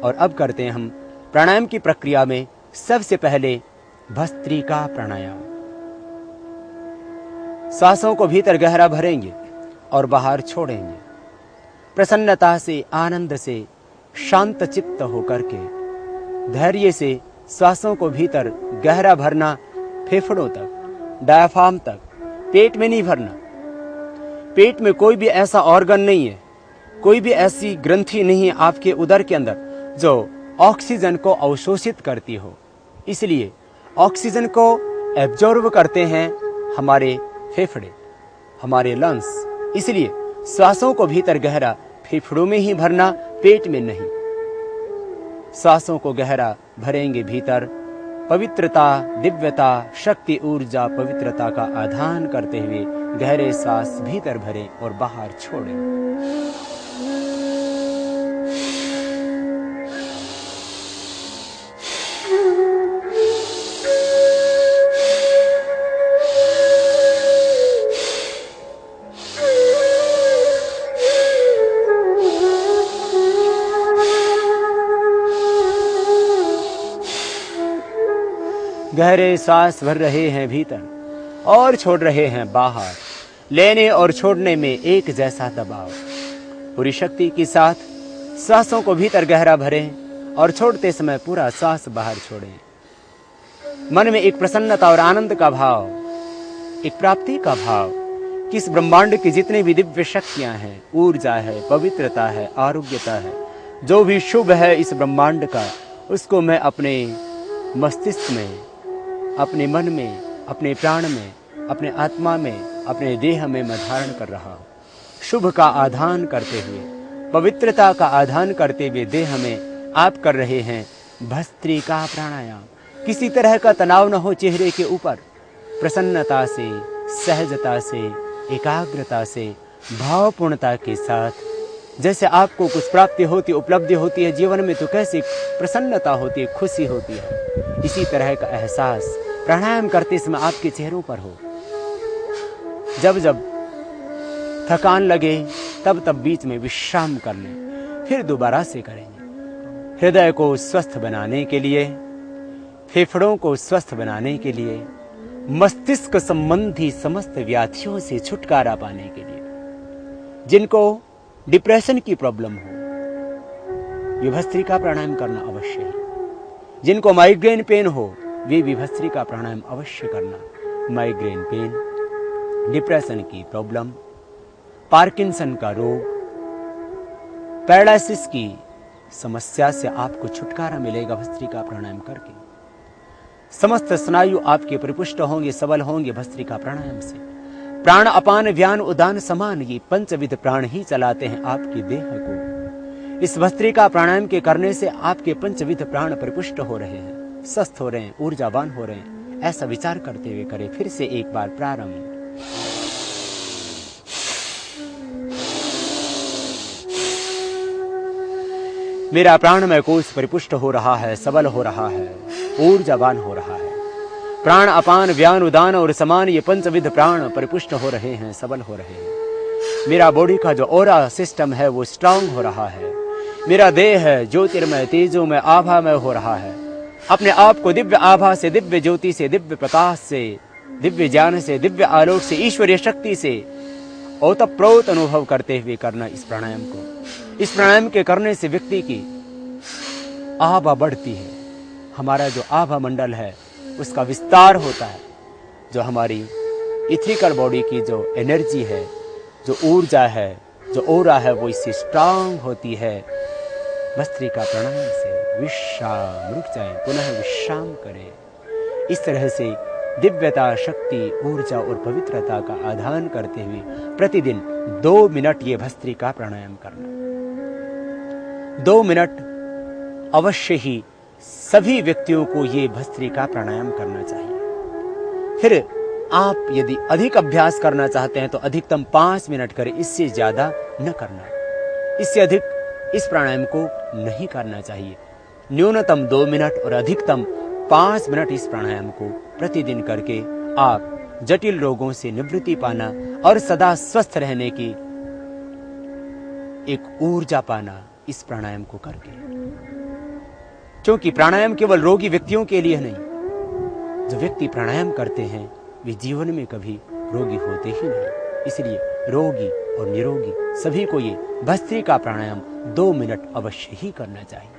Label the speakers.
Speaker 1: और अब करते हैं हम प्राणायाम की प्रक्रिया में सबसे पहले भस्त्रिका प्राणायाम। सांसों को भीतर गहरा भरेंगे और बाहर छोड़ेंगे। प्रसन्नता से, आनंद से, शांत चित्त होकर के धैर्य से सांसों को भीतर गहरा भरना, फेफड़ों तक, डायफ्राम तक, पेट में नहीं भरना। पेट में कोई भी ऐसा ऑर्गन नहीं है, कोई भी ऐसी ग्रंथि नहीं है आपके उदर के अंदर जो ऑक्सीजन को अवशोषित करती हो। इसलिए ऑक्सीजन को एब्जॉर्ब करते हैं हमारे फेफड़े, हमारे लंग्स। इसलिए सांसों को भीतर गहरा फेफड़ों में ही भरना, पेट में नहीं। सांसों को गहरा भरेंगे भीतर, पवित्रता, दिव्यता, शक्ति, ऊर्जा, पवित्रता का आधान करते हुए गहरे सांस भीतर भरें और बाहर छोड़ें। गहरे सांस भर रहे हैं भीतर और छोड़ रहे हैं बाहर। लेने और छोड़ने में एक जैसा दबाव। पूरी शक्ति के साथ सांसों को भीतर गहरा भरें और छोड़ते समय पूरा सांस बाहर छोड़ें। मन में एक प्रसन्नता और आनंद का भाव, एक प्राप्ति का भाव कि इस ब्रह्मांड की जितने भी दिव्य शक्तियां हैं, ऊर्जा है, पवित्रता है, आरोग्यता है, जो भी शुभ है इस ब्रह्मांड का, उसको मैं अपने मस्तिष्क में, अपने मन में, अपने प्राण में, अपने आत्मा में, अपने देह में मैं धारण कर रहा हूँ। शुभ का आधान करते हुए, पवित्रता का आधान करते हुए देह में आप कर रहे हैं भस्त्रिका प्राणायाम। किसी तरह का तनाव न हो चेहरे के ऊपर। प्रसन्नता से, सहजता से, एकाग्रता से, भावपूर्णता के साथ। जैसे आपको कुछ प्राप्ति होती, उपलब्धि होती है जीवन में, तो कैसी प्रसन्नता होती है, खुशी होती है, इसी तरह का एहसास प्राणायाम करते समय आपके चेहरों पर हो। जब जब थकान लगे तब तब बीच में विश्राम कर लें, फिर दोबारा से करेंगे। हृदय को स्वस्थ बनाने के लिए, फेफड़ों को स्वस्थ बनाने के लिए, मस्तिष्क संबंधी समस्त व्याधियों से छुटकारा पाने के लिए, जिनको डिप्रेशन की प्रॉब्लम हो, वे भस्त्रिका प्राणायाम करना अवश्य है। जिनको माइग्रेन पेन हो, वे भी भस्त्रिका प्राणायाम अवश्य करना। माइग्रेन पेन, डिप्रेशन की प्रॉब्लम, पार्किंसन का रोग, पैरालिसिस की समस्या से आपको छुटकारा मिलेगा भस्त्रिका प्राणायाम करके। समस्त स्नायु आपके परिपुष्ट होंगे, सबल होंगे भस्त्रिका प्राणायाम से। प्राण अपान व्यान उदान समान, ये पंचविध प्राण ही चलाते हैं आपके देह को। इस भस्त्रिका प्राणायाम के करने से आपके पंचविध प्राण परिपुष्ट हो रहे हैं, स्वस्थ हो रहे हैं, ऊर्जावान हो रहे हैं। ऐसा विचार करते हुए करें। फिर से एक बार प्रारंभ। मेरा प्राणमय कोश परिपुष्ट हो रहा है, सबल हो रहा है, ऊर्जावान हो रहा है। प्राण अपान व्यान उदान और समान, ये पंचविध प्राण परिपुष्ट हो रहे हैं, सबल हो रहे हैं। मेरा बॉडी का जो ऑरा सिस्टम है वो स्ट्रांग हो रहा है। मेरा देह है ज्योतिर्मय, तेजोमय, आभामय हो रहा है। अपने आप को दिव्य आभा से, दिव्य ज्योति से, दिव्य प्रकाश से, दिव्य ज्ञान से, दिव्य आलोक से, ईश्वरीय शक्ति से ओतप्रोत अनुभव करते हुए करना इस प्राणायाम को। इस प्राणायाम के करने से व्यक्ति की आभा बढ़ती है। हमारा जो आभा मंडल है उसका विस्तार होता है। जो हमारी इथिकल बॉडी की जो एनर्जी है, जो ऊर्जा है, जो ओरा है, वो इससे स्ट्रांग होती है। भस्त्रिका प्राणायाम से विश्राम, रुक जाएं, पुनः विश्राम करें। इस तरह से दिव्यता, शक्ति, ऊर्जा और पवित्रता का आधान करते हुए प्रतिदिन 2 मिनट ये भस्त्रिका प्राणायाम करना। 2 मिनट अवश्य ही सभी व्यक्तियों को ये भस्त्रिका प्राणायाम करना चाहिए। फिर आप यदि अधिक अभ्यास करना चाहते हैं तो अधिकतम 5 मिनट करें, इससे ज्यादा न करना। इससे अधिक इस प्राणायाम को नहीं करना चाहिए। न्यूनतम 2 मिनट और अधिकतम 5 मिनट इस प्राणायाम को प्रतिदिन करके आप जटिल रोगों से निवृत्ति पाना और सदा स्वस्थ रहने की एक ऊर्जा पाना इस प्राणायाम को करके। क्योंकि प्राणायाम केवल रोगी व्यक्तियों के लिए नहीं, जो व्यक्ति प्राणायाम करते हैं वे जीवन में कभी रोगी होते ही नहीं। इसलिए रोगी और निरोगी सभी को ये भस्त्रिका प्राणायाम 2 मिनट अवश्य ही करना चाहिए।